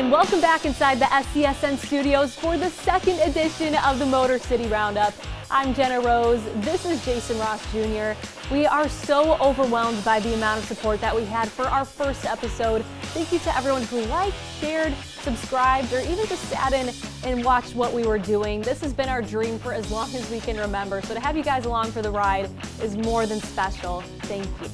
and welcome back inside the SCSN studios for the second edition of the Motor City Roundup. I'm Genna Rose. This is Jason Ross Jr. We are so overwhelmed by the amount of support that we had for our first episode. Thank you to everyone who liked, shared, subscribed, or even just sat in and watched what we were doing. This has been our dream for as long as we can remember. So to have you guys along for the ride is more than special. Thank you.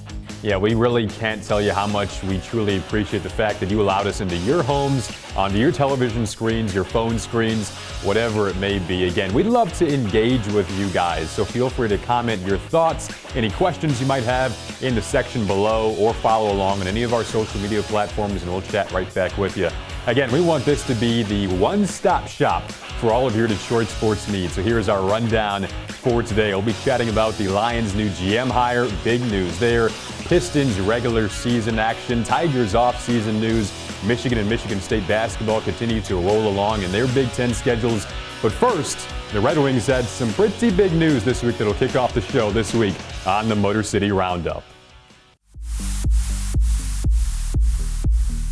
Yeah, we really can't tell you how much we truly appreciate the fact that you allowed us into your homes, onto your television screens, your phone screens, whatever it may be. Again, we'd love to engage with you guys, so feel free to comment your thoughts, any questions you might have in the section below, or follow along on any of our social media platforms, and we'll chat right back with you. Again, we want this to be the one-stop shop for all of your Detroit sports needs. So here's our rundown for today. We'll be chatting about the Lions' new GM hire, big news there. Pistons regular season action, Tigers off-season news. Michigan and Michigan State basketball continue to roll along in their Big Ten schedules. But first, the Red Wings had some pretty big news this week that'll kick off the show this week on the Motor City Roundup.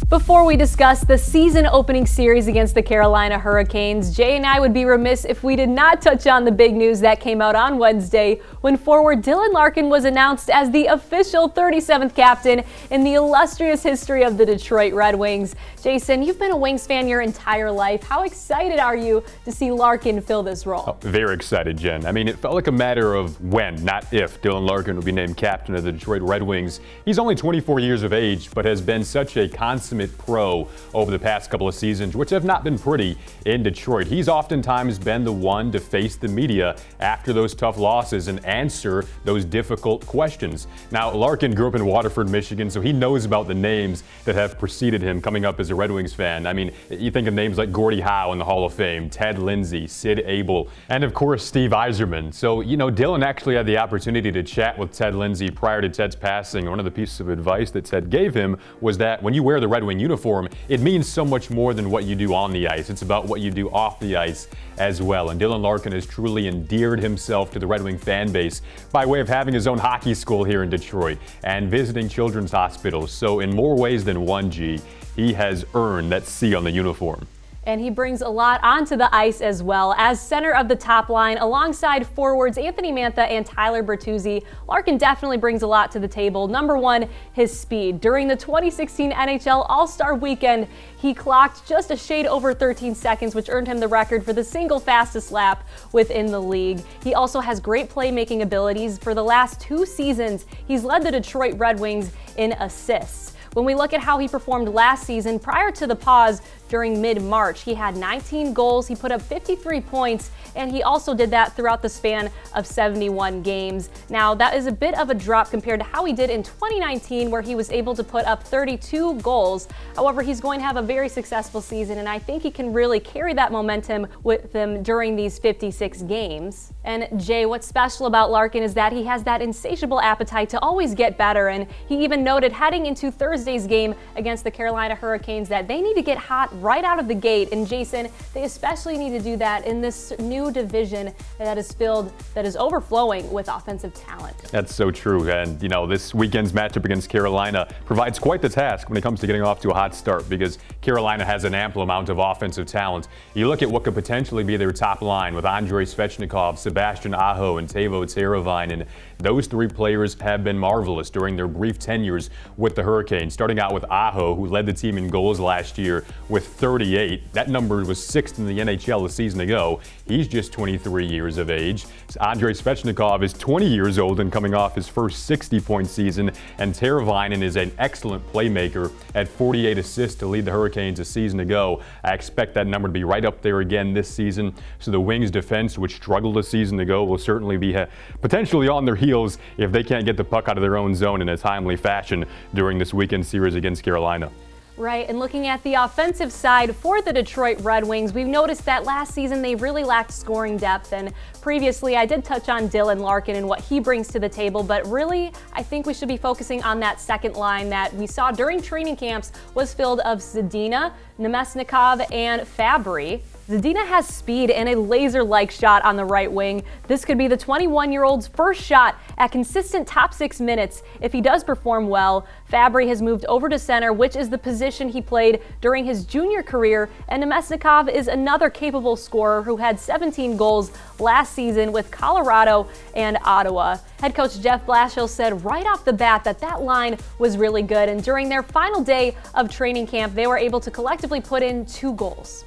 Before we discuss the season opening series against the Carolina Hurricanes, Jay and I would be remiss if we did not touch on the big news that came out on Wednesday when forward Dylan Larkin was announced as the official 37th captain in the illustrious history of the Detroit Red Wings. Jason, you've been a Wings fan your entire life. How excited are you to see Larkin fill this role? Oh, very excited, Jen. I mean, it felt like a matter of when, not if, Dylan Larkin would be named captain of the Detroit Red Wings. He's only 24 years of age, but has been such a consummate pro over the past couple of seasons, which have not been pretty in Detroit. He's oftentimes been the one to face the media after those tough losses and answer those difficult questions. Now, Larkin grew up in Waterford, Michigan, so he knows about the names that have preceded him coming up as a Red Wings fan. I mean, you think of names like Gordie Howe in the Hall of Fame, Ted Lindsay, Sid Abel, and of course, Steve Yzerman. So, Dylan actually had the opportunity to chat with Ted Lindsay prior to Ted's passing. One of the pieces of advice that Ted gave him was that when you wear the Red Wing uniform, it means so much more than what you do on the ice. It's about what you do off the ice as well. And Dylan Larkin has truly endeared himself to the Red Wing fan base by way of having his own hockey school here in Detroit and visiting children's hospitals. So in more ways than one, G, he has earned that C on the uniform. And he brings a lot onto the ice as well. As center of the top line, alongside forwards Anthony Mantha and Tyler Bertuzzi, Larkin definitely brings a lot to the table. Number one, his speed. During the 2016 NHL All-Star Weekend, he clocked just a shade over 13 seconds, which earned him the record for the single fastest lap within the league. He also has great playmaking abilities. For the last 2 seasons, he's led the Detroit Red Wings in assists. When we look at how he performed last season, prior to the pause during mid-March, he had 19 goals, he put up 53 points, and he also did that throughout the span of 71 games. Now, that is a bit of a drop compared to how he did in 2019, where he was able to put up 32 goals. However, he's going to have a very successful season, and I think he can really carry that momentum with him during these 56 games. And Jay, what's special about Larkin is that he has that insatiable appetite to always get better, and he even noted heading into Thursday's game against the Carolina Hurricanes that they need to get hot right out of the gate. And Jason, they especially need to do that in this new division that is overflowing with offensive talent. That's so true. And, this weekend's matchup against Carolina provides quite the task when it comes to getting off to a hot start, because Carolina has an ample amount of offensive talent. You look at what could potentially be their top line with Andrei Svechnikov, Sebastian Aho, and Teuvo Teravainen, and those 3 players have been marvelous during their brief tenures with the Hurricanes, starting out with Aho, who led the team in goals last year with 38. That number was 6th in the NHL a season ago. He's just 23 years of age. Andrei Svechnikov is 20 years old and coming off his first 60-point season, and Teravainen is an excellent playmaker at 48 assists to lead the Hurricanes a season ago. I expect that number to be right up there again this season. So the Wings defense, which struggled a season ago, will certainly be potentially on their heels if they can't get the puck out of their own zone in a timely fashion during this weekend series against Carolina. Right, and looking at the offensive side for the Detroit Red Wings, we've noticed that last season they really lacked scoring depth, and previously I did touch on Dylan Larkin and what he brings to the table, but really I think we should be focusing on that second line that we saw during training camps was filled of Zadina, Nemesnikov, and Fabry. Genna has speed and a laser-like shot on the right wing. This could be the 21-year-old's first shot at consistent top 6 minutes if he does perform well. Fabry has moved over to center, which is the position he played during his junior career, and Nemesnikov is another capable scorer who had 17 goals last season with Colorado and Ottawa. Head coach Jeff Blashill said right off the bat that line was really good, and during their final day of training camp, they were able to collectively put in 2 goals.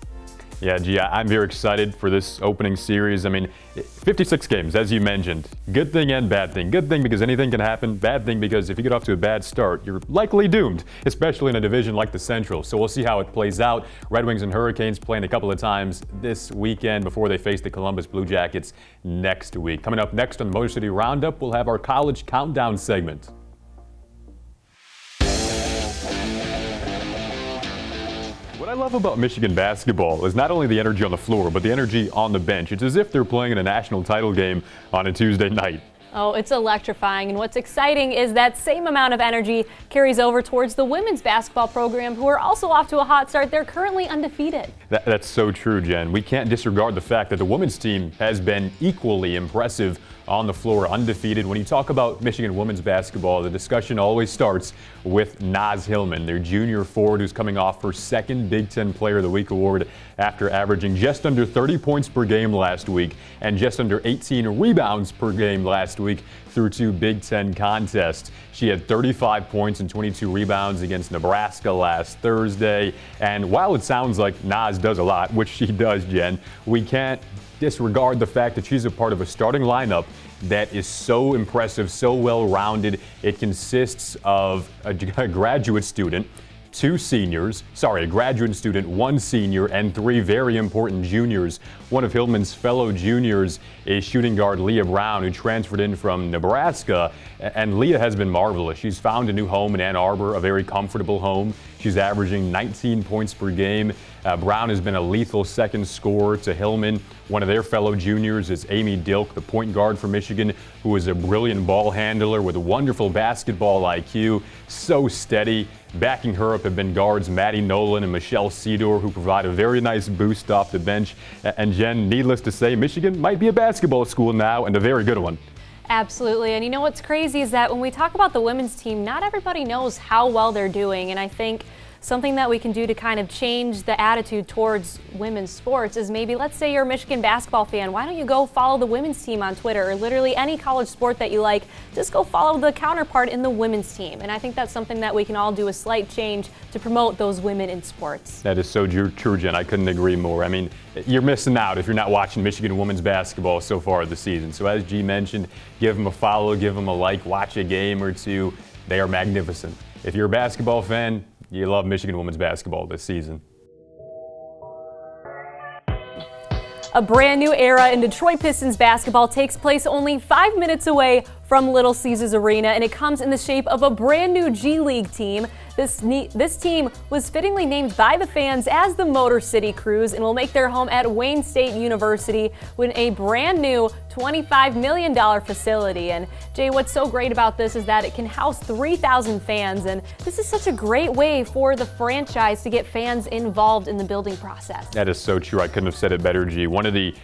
Yeah, G, I'm very excited for this opening series. I mean, 56 games, as you mentioned. Good thing and bad thing. Good thing because anything can happen. Bad thing because if you get off to a bad start, you're likely doomed, especially in a division like the Central. So we'll see how it plays out. Red Wings and Hurricanes playing a couple of times this weekend before they face the Columbus Blue Jackets next week. Coming up next on the Motor City Roundup, we'll have our college countdown segment. What I love about Michigan basketball is not only the energy on the floor, but the energy on the bench. It's as if they're playing in a national title game on a Tuesday night. Oh, it's electrifying, and what's exciting is that same amount of energy carries over towards the women's basketball program, who are also off to a hot start. They're currently undefeated. That's so true, Jen. We can't disregard the fact that the women's team has been equally impressive on the floor, undefeated. When you talk about Michigan women's basketball, the discussion always starts with Naz Hillman, their junior forward who's coming off her second Big Ten Player of the Week award after averaging just under 30 points per game last week and just under 18 rebounds per game last week through 2 Big Ten contests. She had 35 points and 22 rebounds against Nebraska last Thursday. And while it sounds like Naz does a lot, which she does, Jen, we can't disregard the fact that she's a part of a starting lineup that is so impressive, so well-rounded. It consists of a graduate student, 2 seniors, a graduate student, 1 senior, and 3 very important juniors. One of Hillman's fellow juniors is shooting guard Leah Brown, who transferred in from Nebraska. And Leah has been marvelous. She's found a new home in Ann Arbor, a very comfortable home. She's averaging 19 points per game. Brown has been a lethal second scorer to Hillman. One of their fellow juniors is Amy Dilk, the point guard for Michigan, who is a brilliant ball handler with a wonderful basketball IQ, so steady. Backing her up have been guards Maddie Nolan and Michelle Sedor, who provide a very nice boost off the bench. And Jen, needless to say, Michigan might be a basketball school now, and a very good one. Absolutely. And you know what's crazy is that when we talk about the women's team, not everybody knows how well they're doing. And I think something that we can do to kind of change the attitude towards women's sports is maybe, let's say you're a Michigan basketball fan. Why don't you go follow the women's team on Twitter, or literally any college sport that you like? Just go follow the counterpart in the women's team. And I think that's something that we can all do a slight change to promote those women in sports. That is so true, Jen. I couldn't agree more. I mean, you're missing out if you're not watching Michigan women's basketball so far this season. So as G mentioned, give them a follow, give them a like, watch a game or two. They are magnificent. If you're a basketball fan, you love Michigan women's basketball this season. A brand new era in Detroit Pistons basketball takes place only 5 minutes away from Little Caesars Arena, and it comes in the shape of a brand new G League team. This team was fittingly named by the fans as the Motor City Cruise and will make their home at Wayne State University with a brand new $25 million facility. And Jay, what's so great about this is that it can house 3,000 fans, and this is such a great way for the franchise to get fans involved in the building process. That is so true. I couldn't have said it better, G. One of the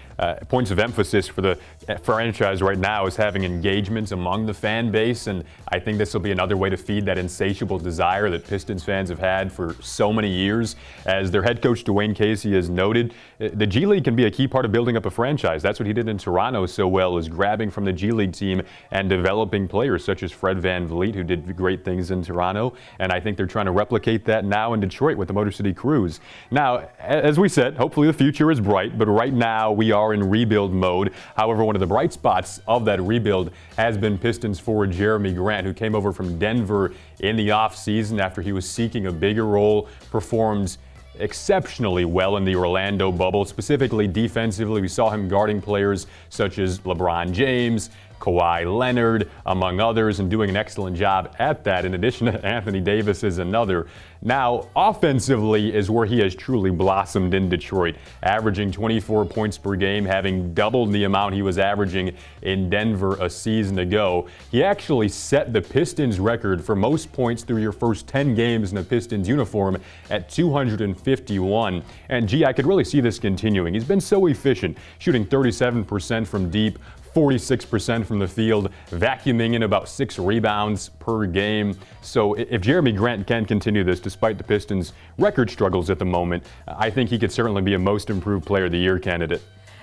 points of emphasis for the franchise right now is having engagements among the fan base, and I think this will be another way to feed that insatiable desire that Pistons fans have had for so many years. As their head coach Dwayne Casey has noted, the G League can be a key part of building up a franchise. That's what he did in Toronto so well, is grabbing from the G League team and developing players such as Fred VanVleet, who did great things in Toronto, and I think they're trying to replicate that now in Detroit with the Motor City Cruise. Now, as we said, hopefully the future is bright, but right now we are in rebuild mode. However, one of the bright spots of that rebuild has been Pistons forward Jerami Grant, who came over from Denver in the offseason after he was seeking a bigger role, performed exceptionally well in the Orlando bubble, specifically defensively. We saw him guarding players such as LeBron James, Kawhi Leonard, among others, and doing an excellent job at that. In addition to Anthony Davis is another. Now, offensively is where he has truly blossomed in Detroit, averaging 24 points per game, having doubled the amount he was averaging in Denver a season ago. He actually set the Pistons record for most points through your first 10 games in a Pistons uniform at 251. And gee, I could really see this continuing. He's been so efficient, shooting 37% from deep, 46% from the field, vacuuming in about 6 rebounds per game. So if Jerami Grant can continue this, despite the Pistons' record struggles at the moment, I think he could certainly be a Most Improved Player of the Year candidate.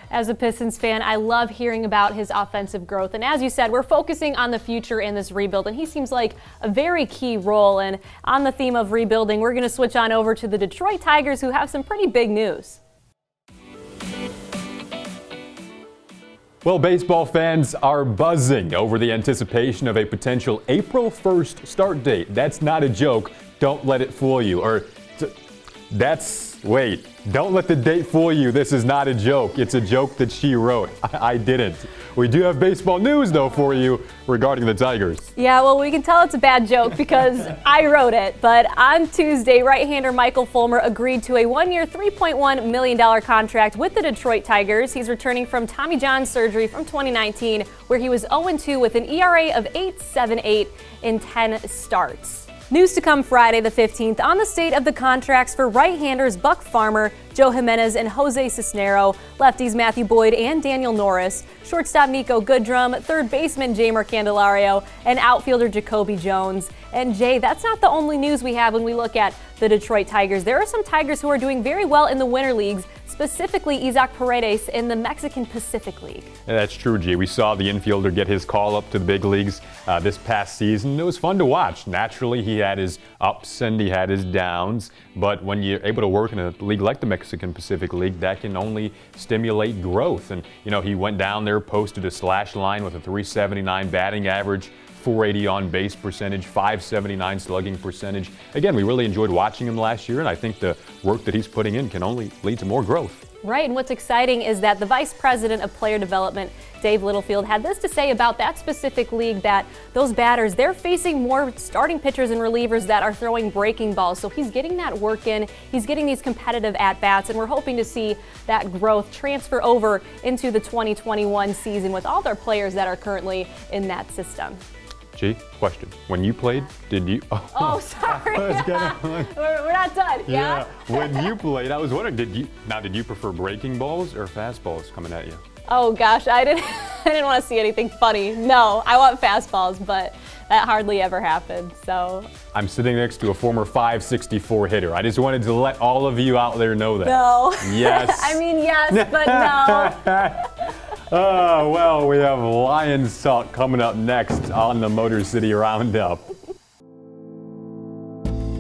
As a Pistons fan, I love hearing about his offensive growth. And as you said, we're focusing on the future in this rebuild, and he seems like a very key role. And on the theme of rebuilding, we're going to switch on over to the Detroit Tigers, who have some pretty big news. Well, baseball fans are buzzing over the anticipation of a potential April 1st start date. That's not a joke. Don't let it fool you. Wait, don't let the date fool you. This is not a joke. It's a joke that she wrote. I didn't. We do have baseball news, though, for you regarding the Tigers. Yeah, well, we can tell it's a bad joke because I wrote it. But on Tuesday, right-hander Michael Fulmer agreed to a one-year, $3.1 million contract with the Detroit Tigers. He's returning from Tommy John surgery from 2019, where he was 0-2 with an ERA of 8.78 in 10 starts. News to come Friday the 15th on the state of the contracts for right-handers Buck Farmer, Joe Jimenez, and Jose Cisnero, lefties Matthew Boyd and Daniel Norris, shortstop Nico Goodrum, third baseman Jeimer Candelario, and outfielder Jacoby Jones. And Jay, that's not the only news we have when we look at the Detroit Tigers. There are some Tigers who are doing very well in the winter leagues, specifically Isaac Paredes in the Mexican Pacific League. That's true, G. We saw the infielder get his call up to the big leagues this past season. It was fun to watch. Naturally, he had his ups and he had his downs, but when you're able to work in a league like the Mexican Pacific League, that can only stimulate growth. And, he went down there, posted a slash line with a 379 batting average, 480 on base percentage, 579 slugging percentage. Again, we really enjoyed watching him last year, and I think the work that he's putting in can only lead to more growth. Right, and what's exciting is that the Vice President of Player Development, Dave Littlefield, had this to say about that specific league, that those batters, they're facing more starting pitchers and relievers that are throwing breaking balls. So he's getting that work in, he's getting these competitive at-bats, and we're hoping to see that growth transfer over into the 2021 season with all their players that are currently in that system. G, question. When you played, did you... Oh, sorry. We're not done. Yeah. When you played, I was wondering, did you prefer breaking balls or fastballs coming at you? Oh gosh, I didn't want to see anything funny. No, I want fastballs, but that hardly ever happened. So I'm sitting next to a former .564 hitter. I just wanted to let all of you out there know that. No. Yes. I mean, yes, but no. Oh, well, we have Lions talk coming up next on the Motor City Roundup.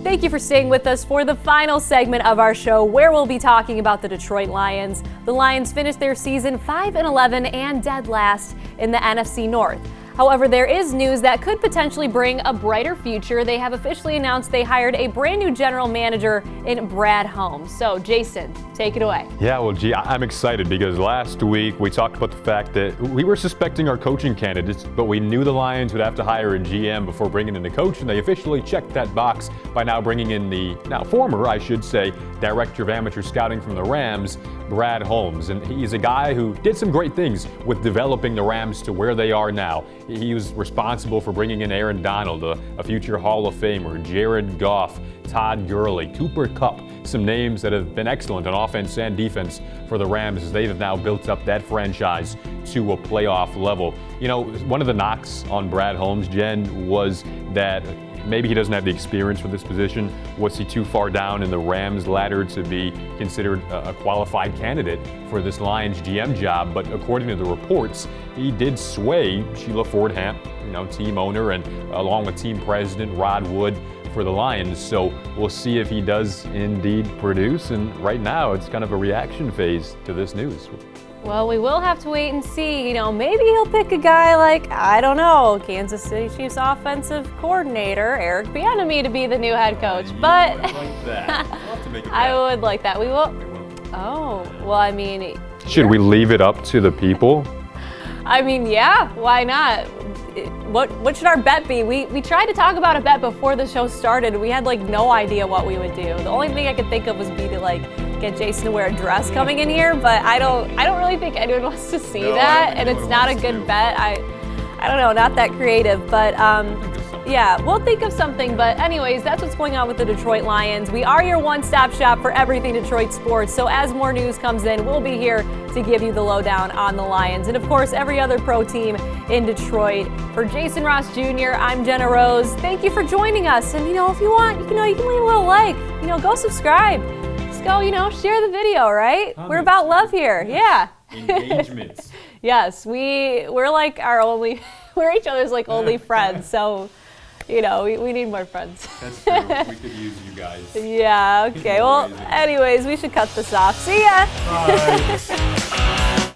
Thank you for staying with us for the final segment of our show, where we'll be talking about the Detroit Lions. The Lions finished their season 5-11 and dead last in the NFC North. However, there is news that could potentially bring a brighter future. They have officially announced they hired a brand new general manager in Brad Holmes. So, Jason, take it away. Yeah, well, gee, I'm excited because last week we talked about the fact that we were suspecting our coaching candidates, but we knew the Lions would have to hire a GM before bringing in a coach, and they officially checked that box by now bringing in the former, I should say, director of amateur scouting from the Rams, Brad Holmes. And he's a guy who did some great things with developing the Rams to where they are now. He was responsible for bringing in Aaron Donald, a future Hall of Famer, Jared Goff, Todd Gurley, Cooper Kupp, some names that have been excellent on offense and defense for the Rams as they have now built up that franchise to a playoff level. One of the knocks on Brad Holmes, Jen, was that maybe he doesn't have the experience for this position. Was he too far down in the Rams ladder to be considered a qualified candidate for this Lions GM job? But according to the reports, he did sway Sheila Ford-Hamp, team owner, and along with team president Rod Wood for the Lions. So we'll see if he does indeed produce. And right now, it's kind of a reaction phase to this news. Well, we will have to wait and see. Maybe he'll pick a guy like, Kansas City Chiefs offensive coordinator, Eric Bieniemy, to be the new head coach. But I would like that. We'll have to make it I would like that. We will. Oh, well, should we leave it up to the people? I mean, yeah, why not? What should our bet be? We tried to talk about a bet before the show started. We had like no idea what we would do. The only thing I could think of was to like get Jason to wear a dress coming in here, but I don't really think anyone wants to see that, and it's not a good bet. I don't know, not that creative, but yeah, we'll think of something. But anyways, that's what's going on with the Detroit Lions. We are your one-stop shop for everything Detroit sports. So as more news comes in, we'll be here to give you the lowdown on the Lions. And of course, every other pro team in Detroit. For Jason Ross Jr., I'm Genna Rose. Thank you for joining us. And if you want, you can leave a little like, go subscribe. Just go, share the video, right? Comments. We're about love here. Yes. Yeah. Engagements. Yes, we're like we're each other's like only friends. So we need more friends. That's true. We could use you guys. Yeah, okay. Well, anyways, we should cut this off. See ya. Bye.